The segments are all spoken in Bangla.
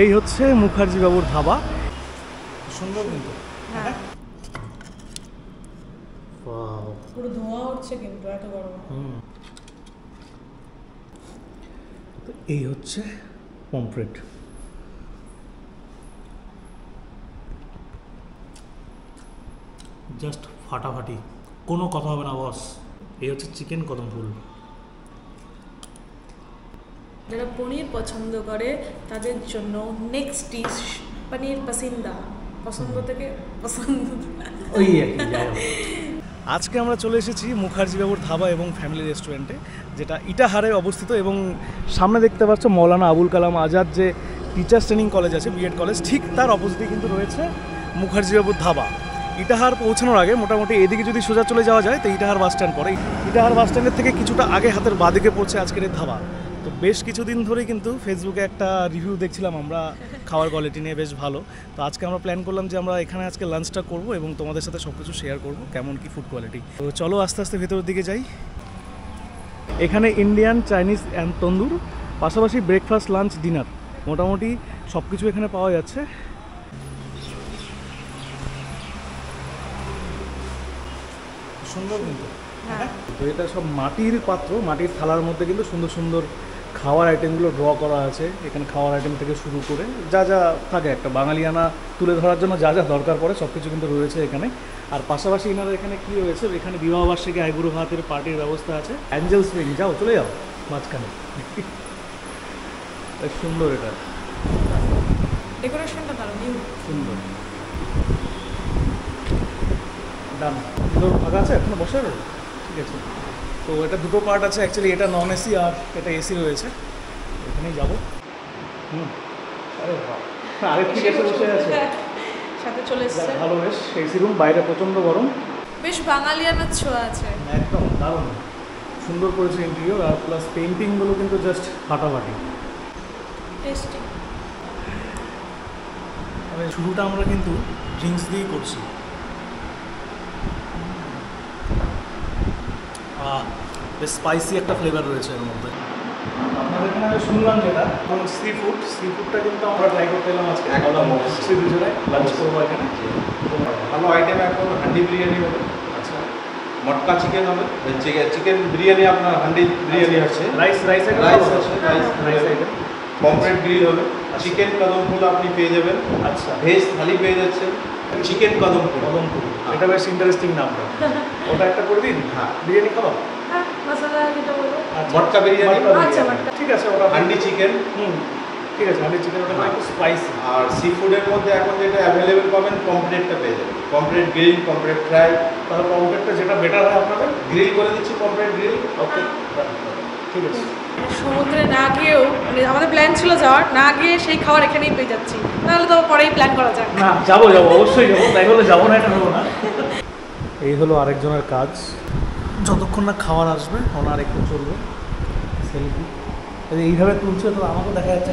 এই হচ্ছে মুখার্জি বাবুর ধাবা। সুন্দর কিন্তু, হ্যাঁ পুরো ধোঁয়া উঠছে কিন্তু এত গরম। এই হচ্ছে পমফ্রেট। জাস্ট ফাটাফাটি, কোনো কথা হবে না বস। এই হচ্ছে চিকেন কদম ফুল। যারা পনির পছন্দ করে তাদের জন্য নেক্সট ডিশ পনির পাসিন্দা। পছন্দ থেকে পছন্দ ওই আজকে আমরা চলে এসেছি মুখার্জি বাবুর ধাবা এবং ফ্যামিলি রেস্টুরেন্টে, যেটা ইটাহারে অবস্থিত। এবং সামনে দেখতে পাচ্ছ মৌলানা আবুল কালাম আজাদ যে টিচার্স ট্রেনিং কলেজ আছে, বিএড কলেজ, ঠিক তার অপোজিটে কিন্তু রয়েছে মুখার্জি বাবুর ধাবা। ইটাহার পৌঁছানোর আগে মোটামুটি এদিকে যদি সোজা চলে যাওয়া যায় তো ইটাহার বাস স্ট্যান্ড পড়ে। ইটাহার বাস স্ট্যান্ডের থেকে কিছুটা আগে হাতের বাঁদিকে পড়ছে আজকের এই ধাবা। তো বেশ কিছুদিন ধরেই কিন্তু ফেসবুকে একটা রিভিউ দেখছিলাম আমরা খাওয়ার কোয়ালিটি নিয়ে, বেশ ভালো। তো আজকে আমরা প্ল্যান করলাম যে আমরা এখানে আজকে লাঞ্চটা করব এবং তোমাদের সাথে সব কিছু শেয়ার করবো কেমন কি ফুড কোয়ালিটি। তো চলো আস্তে আস্তে ভেতরের দিকে যাই। এখানে ইন্ডিয়ান, চাইনিজ অ্যান্ড তন্দুর, পাশাপাশি ব্রেকফাস্ট, লাঞ্চ, ডিনার মোটামুটি সব কিছু এখানে পাওয়া যাচ্ছে। সুন্দর কিন্তু, তো এটা সব মাটির পাত্র, মাটির থালার মধ্যে কিন্তু সুন্দর সুন্দর খাওয়ার আইটেমগুলো ড্র করা আছে। এখানে খাওয়ার আইটেম থেকে শুরু করে যা যা থাকে একটা বাঙালিয়ানা তুলে ধরার জন্য যা যা দরকার পড়ে সব কিছু কিন্তু রয়েছে এখানে। আর পাশাপাশি এনারা এখানে কী রয়েছে, এখানে বিবাহবার্ষিকী আইবুড়ো ভাতের পার্টির ব্যবস্থা আছে। অ্যাঞ্জেল স্প্রিং, যাও চলে যাও মাঝখানে। সুন্দর, এটা ডেকোরেশনটা দারুণ সুন্দর। ডান, ফাঁকা আছে এখনো বসার, ঠিক আছে। তো এটা দুটো পার্ট আছে অ্যাকচুয়ালি, এটা নন এসি আর এটা এসি রয়েছে। এখানেই যাবো। আরে বাহ, আরেকটি এসে বসে আছে সাথে চলে এসেছে। ভালো, বেশ এসি রুম, বাইরে প্রচণ্ড গরম, বেশ বাঙালিয়ানার ছোঁয়া আছে একদম দারুণ সুন্দর করেছে ইন্টেরিয়র। আর প্লাস পেইন্টিংগুলো কিন্তু জাস্ট ফাটাফাটি, টেস্টি। মানে শুরুটা আমরা কিন্তু ড্রিঙ্কস দিয়েই করছি। বেশ স্পাইসি একটা ফ্লেভার রয়েছে এর মধ্যে। আপনাদের এখানে শুনলাম যেটা সি ফুডটা কিন্তু আমরা ট্রাই করতে এলাম আজকে। দুজনে লাঞ্চ করবো এখানে। ভালো আইটেম এখন হান্ডি বিরিয়ানি হবে, আচ্ছা, মটকা চিকেন হবে, চিকেন বিরিয়ানি আপনার হান্ডি বিরিয়ানি আছে, রাইস রাইস আছে, রাইস আইটেম, পমফ্রেট গ্রিল হবে, চিকেন কদম ফুল আপনি পেয়ে যাবেন। আচ্ছা, ভেজ থালি পেয়ে যাচ্ছেন, চিকেন কদম ফুল। এটা বেশ ইন্টারেস্টিং নামটা। ওটা একটা করে দিন। হ্যাঁ, বিরিয়ানি খাওয়া, মশলা যেটা বলবো, মটকা বিরিয়ানি। আচ্ছা মটকা, ঠিক আছে। ওটা হান্ডি চিকেন, ঠিক আছে, হান্ডি চিকেন ওটা একটু স্পাইসি। আর সি ফুডের মধ্যে এখন যেটা অ্যাভেলেবেল পাবেন পমফ্রেটটা পেয়ে যাবেন, পমফ্রেট গ্রিল, পমফ্রেট ফ্রাই। তাহলে পমফ্রেটটা যেটা বেটার হয় আপনাদের গ্রিল করে দিচ্ছি, পমফ্রেট গ্রিল। ওকে, ঠিক আছে। সমুদ্রে না গিয়েও, মানে আমাদের প্ল্যান ছিল যাওয়ার, না গিয়ে সেই খাবার এখানেই পেয়ে যাচ্ছি, তাহলে তো পরেই প্ল্যান করা যাক। না, যাবো অবশ্যই যাবো, তাই বলে যাবো না এটা হবো না। এই হলো আরেকজনের কাজ, যতক্ষণ না খাবার আসবে ওনার একটু চলবে সেলফি। এইভাবে তুলছে তো আমাকেও দেখা যাচ্ছে।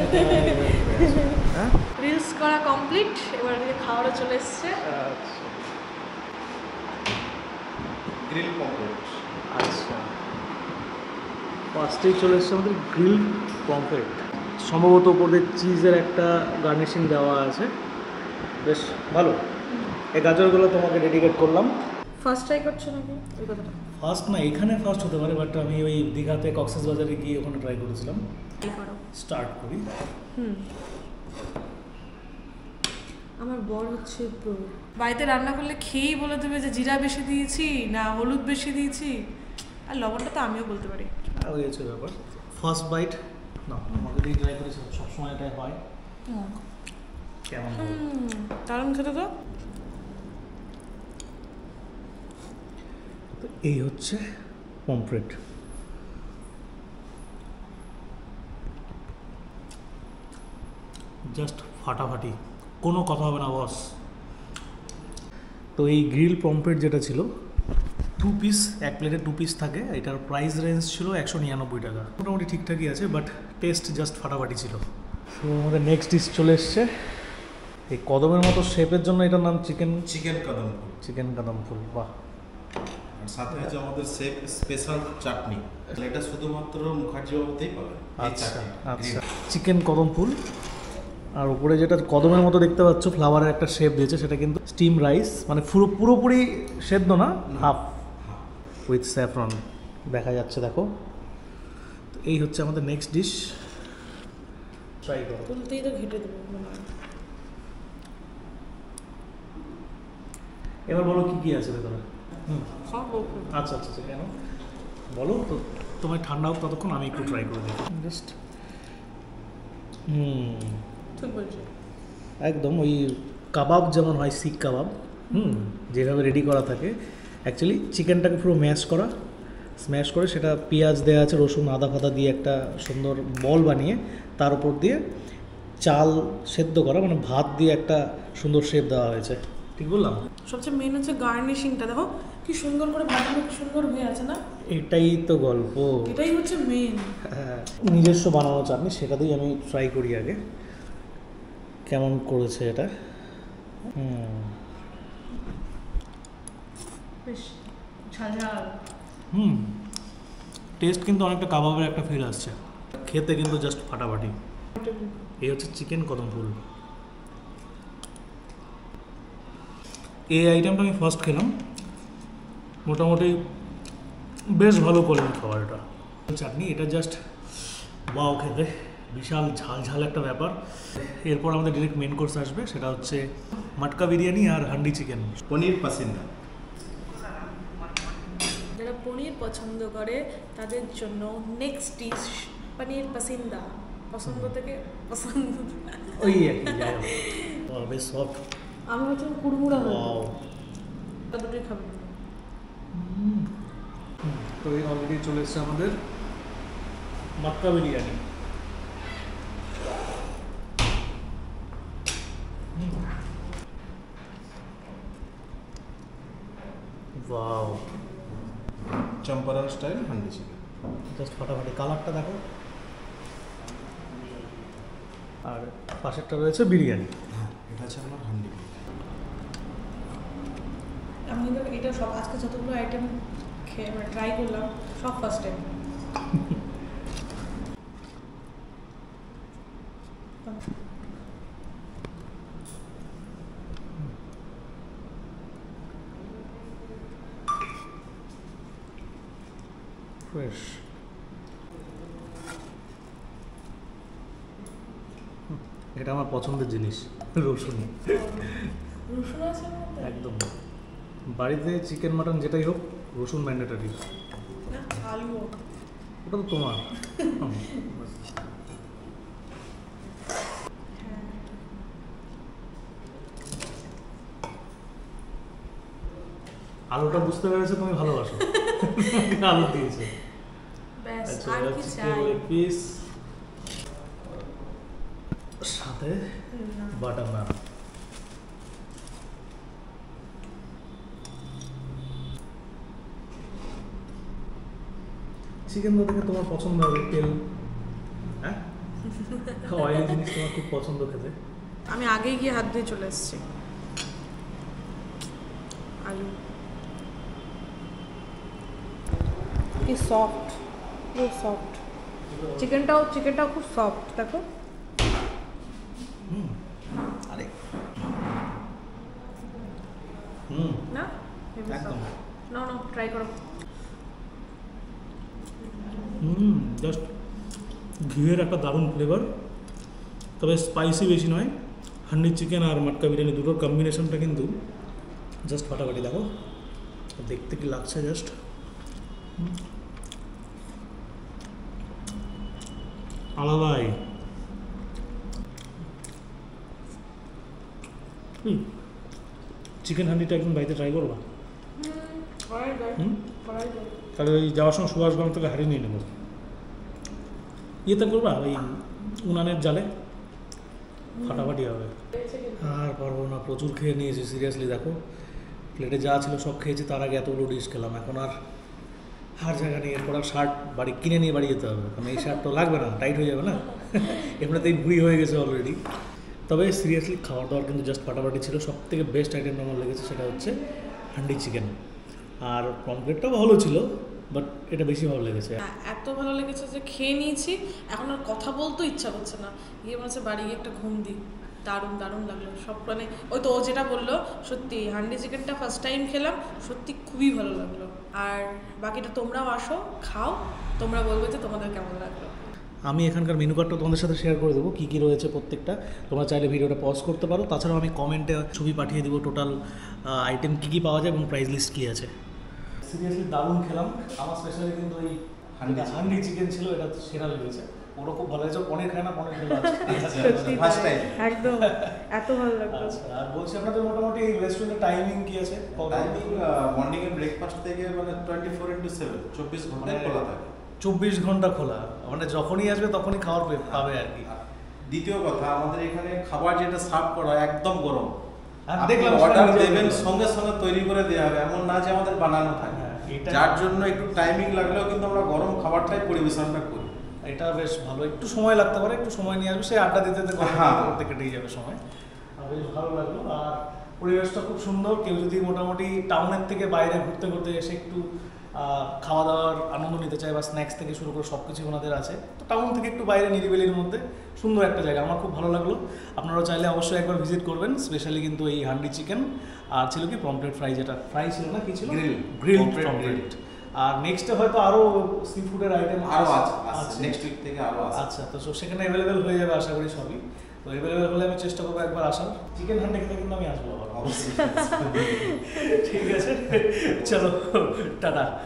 হ্যাঁ, রিলস করা কমপ্লিট, এবার খাওয়ারও চলে এসছে। গ্রিল পমফ্রেট, আচ্ছা, ফার্স্টেই চলে এসছে আমাদের গ্রিল পমফ্রেট। সম্ভবত উপরে চিজের একটা গার্নিশিং দেওয়া আছে, বেশ ভালো। এই গাজরগুলো তোমাকে ডেডিকেট করলাম। ফার্স্ট ট্রাই করছো নাকি ওই কথাটা? ফার্স্ট না, এখানে ফার্স্ট হতে পারে, বাট আমি ওই দীঘাতে কক্সবাজারে গিয়ে ওখানে ট্রাই করেছিলাম। স্টার্ট করি। আমার বর হচ্ছে বাড়িতে রান্না করলে খেয়েই বলে দেবে যে জিরা বেশি দিয়েছি না হলুদ বেশি দিয়েছি, আর লবণটা তো আমিও বলতে পারি। ওই হচ্ছে ব্যাপার। ফার্স্ট বাইট না, আমাকে দিয়ে ট্রাই করেছি, সবসময় এটাই হয়। কেমন দারুণ খেতে তো। এই হচ্ছে পমফ্রেট। জাস্ট ফাটাফাটি, কোনো কথা হবে না বস। তো এই গ্রিল পমফ্রেট যেটা ছিল 2 পিস, এক প্লেটে 2 পিস থাকে। এটার প্রাইস রেঞ্জ ছিল 199 টাকা। মোটামুটি ঠিকঠাকই আছে, বাট টেস্ট জাস্ট ফাটাফাটি ছিল। তো আমাদের নেক্সট ডিশ চলে এসছে। এই কদমের মতো শেপের জন্য এটার নাম চিকেন কদম ফুল। চিকেন কদম ফুল, বাহ। আর সাথে আছে আমাদের স্পেশাল চাটনি, এটা শুধুমাত্র মুখার্জি বাবুতেই পাবেন। আচ্ছা আচ্ছা, চিকেন কদম ফুল। আর উপরে যেটা কদমের মতো দেখতে পাচ্ছ ফ্লাওয়ারের একটা শেপ দিয়েছে, সেটা কিন্তু স্টিম রাইস, মানে পুরোপুরি সেদ্ধ না, হাফ উইথ স্যাফরন দেখা যাচ্ছে। দেখো, তো এই হচ্ছে আমাদের নেক্সট ডিশ। ট্রাই করো। তুলতেই তো ঘেটে দেবো মনে হয়। এবার বলো কি কি আছে ভেতরে। সব ওকে। আচ্ছা আচ্ছা আচ্ছা, কেন বলো তো, তোমার ঠান্ডা হোক ততক্ষণ আমি একটু ট্রাই করে দেখি জাস্ট। ঠিক বলছি। একদম ওই কাবাব যেমন হয়, শিক কাবাব, যেভাবে রেডি করা থাকে, অ্যাকচুয়ালি চিকেনটাকে পুরো স্ম্যাশ করে সেটা পেঁয়াজ দেওয়া আছে, রসুন আদা ফাদা দিয়ে একটা সুন্দর বল বানিয়ে তার উপর দিয়ে চাল সেদ্ধ করা, মানে ভাত দিয়ে একটা সুন্দর শেপ দেওয়া হয়েছে। ঠিক বললাম? সবচেয়ে মেন হচ্ছে গার্নিশিংটা, দেখো কি সুন্দর করে ভাতগুলো কি সুন্দর হয়ে আছে না? এটাই তো গল্প, এটাই হচ্ছে মেন। হ্যাঁ, নিজস্ব বানানো চাটনি, সেটাতেই আমি ট্রাই করি আগে কেমন করেছে এটা। বেশ ঝালঝাল। টেস্ট কিন্তু অনেকটা কাবাবের একটা ফিল আসছে, খেতে কিন্তু জাস্ট ফাটাফাটি। এই হচ্ছে চিকেন কদম ফুল। এই আইটেমটা আমি ফার্স্ট খেলাম, মোটামুটি বেশ ভালো কোয়ালিটির খাবার। এটা চাটনি, এটা জাস্ট ওয়াও খেতে, বিশাল ঝাল একটা ব্যাপার। এরপর আমাদের ডিরেক্ট মেন কোর্স আসবে, সেটা হচ্ছে মাটকা বিরিয়ানি আর হান্ডি চিকেন। পনির পাসিন্দা। যারা পনির পছন্দ করে তাদের জন্য নেক্সট ডিশ পনির পাসিন্দা। পছন্দ থেকে পছন্দ, ওই একই, যাই হোক, বেশ সফট। আমি হচ্ছে কুড়মুড়া ওয়াও। দুটোই খাবো। তো এই অলরেডি চলে এসছে আমাদের matka biryani. Wow, Champaran style handi chicken. Just ফাটাফাটি, কালারটা দেখো। আর পাশেরটা রয়েছে বিরিয়ানি। এটা হচ্ছে আমার হান্ডি। আমি কিন্তু এটা সব আজকে যতগুলো আইটেম খেয়ে মানে ট্রাই করলাম, সব ফার্স্ট টাইম। ফ্রেশ। এটা আমার পছন্দের জিনিস, রসুন। রসুন আছে এর মধ্যে? একদম, বাড়িতে চিকেন মাটন যেটাই হোক রসুন ম্যান্ডেটারি। না, আলুও। ওটা তো তোমার। আলুটা বুঝতে পেরেছো তুমি ভালোবাসো, আলু দিয়েছে। ব্যাস, আচ্ছা, আর কি চাই? পিস সাথে বাটার নান। চিকেন তো দেখে তোমার পছন্দ হবে, তেল, হ্যাঁ, অয়েলি জিনিস তোমার খুব পছন্দ খেতে। আমি আগেই গিয়ে হাত দিয়ে চলে এসেছি। আলু কি সফট, খুব সফট। চিকেনটাও খুব সফট, দেখো। আরে না একদম। না, ট্রাই করো। জাস্ট ঘিয়ের একটা দারুণ ফ্লেভার, তবে স্পাইসি বেশি নয়। হান্ডি চিকেন আর মাটকা বিরিয়ানি দুটোর কম্বিনেশনটা কিন্তু জাস্ট ফাটাফাটি। দেখো দেখতে কি লাগছে, জাস্ট আলাদাই। চিকেন হান্ডিটা একদম বাড়িতে ট্রাই করবা? তাহলে ওই যাওয়ার সময় সুভাষগঞ্জ থেকে হারিয়ে নিয়ে নেবো, ইয়েতে করবা ওই উনানের জালে, ফাটাফাটি হবে। আর পারবো না, প্রচুর খেয়ে নিয়েছি সিরিয়াসলি। দেখো প্লেটে যা ছিল সব খেয়েছি, তার আগে এতগুলো ডিশ খেলাম। এখন আর জায়গা নেই, এরপর আর শার্ট বাড়ি কিনে নিয়ে বাড়ি যেতে হবে, কারণ এই শার্ট তো লাগবে না, টাইট হয়ে যাবে না, এমনিতেই বুড়ি হয়ে গেছে অলরেডি। তবে সিরিয়াসলি খাওয়ার দাওয়ার কিন্তু জাস্ট ফাটাফাটি ছিল। সব থেকে বেস্ট আইটেমটা আমার লেগেছে সেটা হচ্ছে হান্ডি চিকেন, আর পমফ্রেটটাও ভালো ছিল, বাট এটা বেশি ভালো লেগেছে। হ্যাঁ, এত ভালো লেগেছে যে খেয়ে নিয়েছি, এখন আর কথা বলতেও ইচ্ছা করছে না, গিয়ে মনে হচ্ছে বাড়ি গিয়ে একটা ঘুম দিই। দারুণ দারুণ লাগলো সব, মানে ওই তো ও যেটা বললো সত্যি, হান্ডি চিকেনটা ফার্স্ট টাইম খেলাম, সত্যি খুবই ভালো লাগলো। আর বাকিটা তোমরাও আসো, খাও, তোমরা বলবে যে তোমাদের কেমন লাগলো। আমি এখানকার মেনু কার্ডটা তোমাদের সাথে শেয়ার করে দেবো, কী কী রয়েছে প্রত্যেকটা। তোমরা চাইলে ভিডিওটা পজ করতে পারো, তাছাড়াও আমি কমেন্টে ছবি পাঠিয়ে দেবো টোটাল আইটেম কী কী পাওয়া যায় এবং প্রাইস লিস্ট কী আছে। সিরিয়াসলি দারুণ খেলাম। আমার স্পেশালি কিন্তু এই হান্ডি চিকেন ছিল, এটা সেরা লেগেছে। ওরা খুব ভালো হয়েছে, পনির খায় না, পনির খেলো সত্যি একদম এত ভালো লাগলো। আচ্ছা, আর বলছি আপনাদের মোটামুটি এই রেস্টুরেন্টের টাইমিং কি আছে? টাইমিং মর্নিং এর ব্রেকফাস্ট থেকে মানে 24/7 24 ঘন্টায় খোলা থাকে। 24 ঘন্টা খোলা, মানে যখনই আসবে তখনই খাওয়ার পাবে আর কি। দ্বিতীয় কথা, আমাদের এখানে খাবার যেটা সার্ভ করা হয় একদম গরম, আর আপনি দেখলাম অর্ডার সেটা দেবেন নিজেও সঙ্গে সঙ্গে তৈরি করে দেওয়া হবে, এমন না যে আমাদের বানানো থাকে। হ্যাঁ, এটা- যার জন্য একটু টাইমিং লাগলেও কিন্তু আমরা গরম খাবারটাই পরিবেশনটা করি। এটা বেশ ভালো, একটু সময় লাগতে পারে, একটু সময় নিয়ে আসবে, সেই আড্ডা দিতে দিতে গল্প হ্যাঁ। করতে করতে কেটেই যাবে সময়। আর বেশ ভালো লাগলো। আর পরিবেশটা খুব সুন্দর। কেউ যদি মোটামুটি টাউনের থেকে বাইরে ঘুরতে ঘুরতে এসে একটু খাওয়া দাওয়ার আনন্দ নিতে চায় বা স্ন্যাক্স থেকে শুরু করে সব কিছুই ওনাদের আছে, তো টাউন থেকে একটু বাইরে নিরিবিলির মধ্যে সুন্দর একটা জায়গা, আমার খুব ভালো লাগলো। আপনারা চাইলে অবশ্যই একবার ভিজিট করবেন। স্পেশালি কিন্তু এই হান্ডি চিকেন আর ছিল কি পমফ্রেট ফ্রাই, যেটা ফ্রাই ছিল না, কি ছিল, গ্রিল পমফ্রেট। আর নেক্সটে হয়তো আরও সি ফুডের আইটেম আরও আছে, নেক্সট উইক থেকে আরও আছে। আচ্ছা, তো সেখানে অ্যাভেলেবেল হয়ে যাবে আশা করি সবই। তো অ্যাভেলেবেল হলে আমি চেষ্টা করবো একবার আসার। চিকেন হান্ডি খেতে কিন্তু আমি আসবো আবার। অবশ্যই। ঠিক আছে, চলো টাটা।